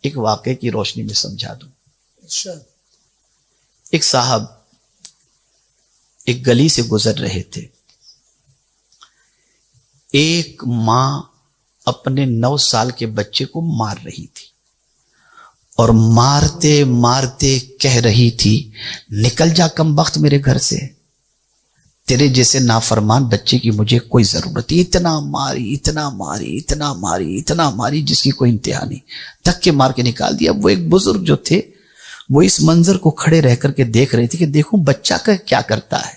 ایک واقعے کی روشنی میں سمجھا دوں. ایک صاحب ایک گلی سے گزر رہے تھے. ایک ماں اپنے 9 سال کے بچے کو مار رہی تھی اور مارتے مارتے کہہ رہی تھی نکل جا کم بخت میرے گھر سے، تیرے جیسے نافرمان بچے کی مجھے کوئی ضرورت. اتنا ماری اتنا ماری اتنا ماری اتنا ماری جس کی کوئی انتہا نہیں، تک کے مار کے نکال دیا. وہ ایک بزرگ جو تھے وہ اس منظر کو کھڑے رہ کر کے دیکھ رہے تھے کہ دیکھوں بچہ کا کیا کرتا ہے.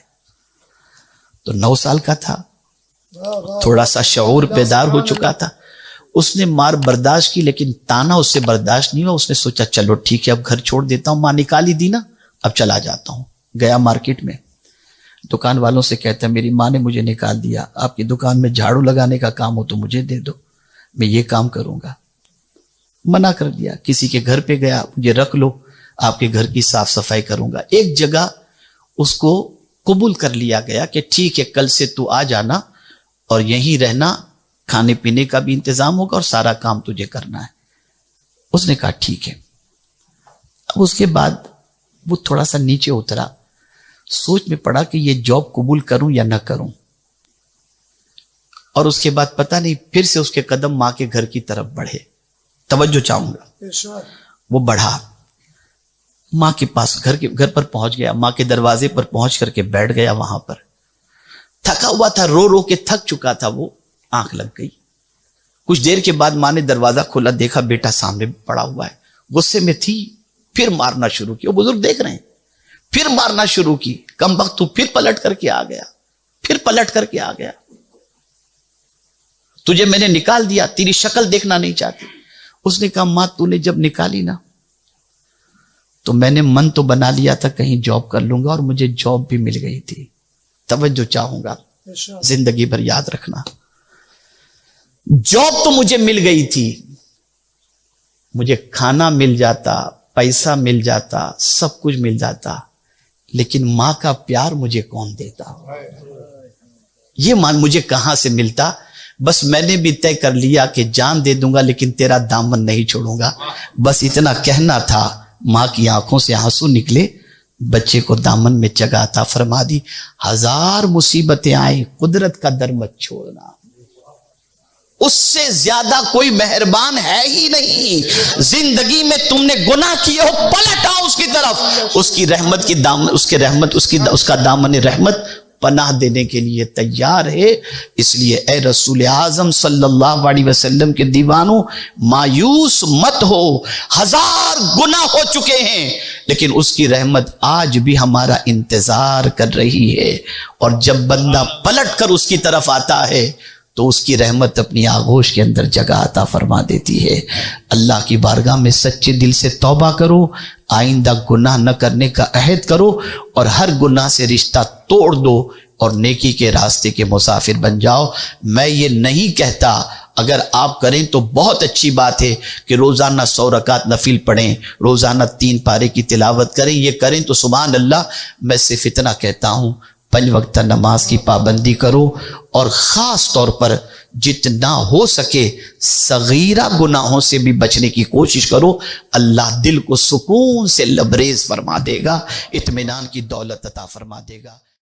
تو 9 سال کا تھا، تھوڑا سا شعور بیدار ہو چکا تھا. اس نے مار برداشت کی لیکن تانا اس سے برداشت نہیں ہوا. اس نے سوچا چلو ٹھیک ہے اب گھر چھوڑ دیتا ہوں، ماں نکالی دی نا اب چلا جاتا ہوں. گیا مارکیٹ میں، دکان والوں سے کہتا ہے میری ماں نے مجھے نکال دیا، آپ کی دکان میں جھاڑو لگانے کا کام ہو تو مجھے دے دو، میں یہ کام کروں گا. منع کر دیا. کسی کے گھر پہ گیا، مجھے رکھ لو آپ کے گھر کی صاف صفائی کروں گا. ایک جگہ اس کو قبول کر لیا گیا کہ ٹھیک ہے کل سے تو آ جانا اور یہیں رہنا، کھانے پینے کا بھی انتظام ہوگا اور سارا کام تجھے کرنا ہے. اس نے کہا ٹھیک ہے. اب اس کے بعد وہ تھوڑا سا نیچے اترا، سوچ میں پڑا کہ یہ جاب قبول کروں یا نہ کروں. اور اس کے بعد پتہ نہیں پھر سے اس کے قدم ماں کے گھر کی طرف بڑھے. توجہ چاہوں گا. وہ بڑھا ماں کے پاس گھر پر پہنچ گیا. ماں کے دروازے پر پہنچ کر کے بیٹھ گیا. وہاں پر تھکا ہوا تھا، رو رو کے تھک چکا تھا. وہ آنکھ لگ گئی. کچھ دیر کے بعد ماں نے دروازہ کھولا، دیکھا بیٹا سامنے پڑا ہوا ہے. غصے میں تھی، پھر مارنا شروع کی. وہ بزرگ دیکھ رہے ہیں، پھر مارنا شروع کی. کم وقت تو پھر پلٹ کر کے آ گیا، پھر پلٹ کر کے آ گیا. تجھے میں نے نکال دیا، تیری شکل دیکھنا نہیں چاہتی. اس نے کہا ماں تو نے جب نکالی نا تو میں نے من تو بنا لیا تھا کہیں جاب کر لوں گا اور مجھے جاب بھی مل گئی تھی. توجہ چاہوں گا، زندگی بھر یاد رکھنا. جاب تو مجھے مل گئی تھی، مجھے کھانا مل جاتا، پیسہ مل جاتا، سب کچھ مل جاتا، لیکن ماں کا پیار مجھے کون دیتا؟ یہ مان مجھے کہاں سے ملتا؟ بس میں نے بھی طے کر لیا کہ جان دے دوں گا لیکن تیرا دامن نہیں چھوڑوں گا. بس اتنا کہنا تھا. ماں کی آنکھوں سے آنسو نکلے، بچے کو دامن میں جگہ عطا فرما دی. 1000 مصیبتیں آئیں، قدرت کا در مت چھوڑنا. اس سے زیادہ کوئی مہربان ہے ہی نہیں. زندگی میں تم نے گناہ کیے ہو، پلٹ آؤ اس کی طرف. اس کی رحمت کی دامن، اس کا دامن رحمت پناہ دینے کے لیے تیار ہے. اس لیے اے رسول اعظم صلی اللہ علیہ وسلم کے دیوانوں، مایوس مت ہو. 1000 گناہ ہو چکے ہیں لیکن اس کی رحمت آج بھی ہمارا انتظار کر رہی ہے. اور جب بندہ پلٹ کر اس کی طرف آتا ہے تو اس کی رحمت اپنی آغوش کے اندر جگہ عطا فرما دیتی ہے. اللہ کی بارگاہ میں سچے دل سے توبہ کرو، آئندہ گناہ نہ کرنے کا عہد کرو اور ہر گناہ سے رشتہ توڑ دو اور نیکی کے راستے کے مسافر بن جاؤ. میں یہ نہیں کہتا، اگر آپ کریں تو بہت اچھی بات ہے کہ روزانہ 100 رکعت نفل پڑھیں، روزانہ 3 پارے کی تلاوت کریں. یہ کریں تو سبحان اللہ. میں صرف اتنا کہتا ہوں 5 وقتہ نماز کی پابندی کرو اور خاص طور پر جتنا ہو سکے صغیرہ گناہوں سے بھی بچنے کی کوشش کرو. اللہ دل کو سکون سے لبریز فرما دے گا، اطمینان کی دولت عطا فرما دے گا.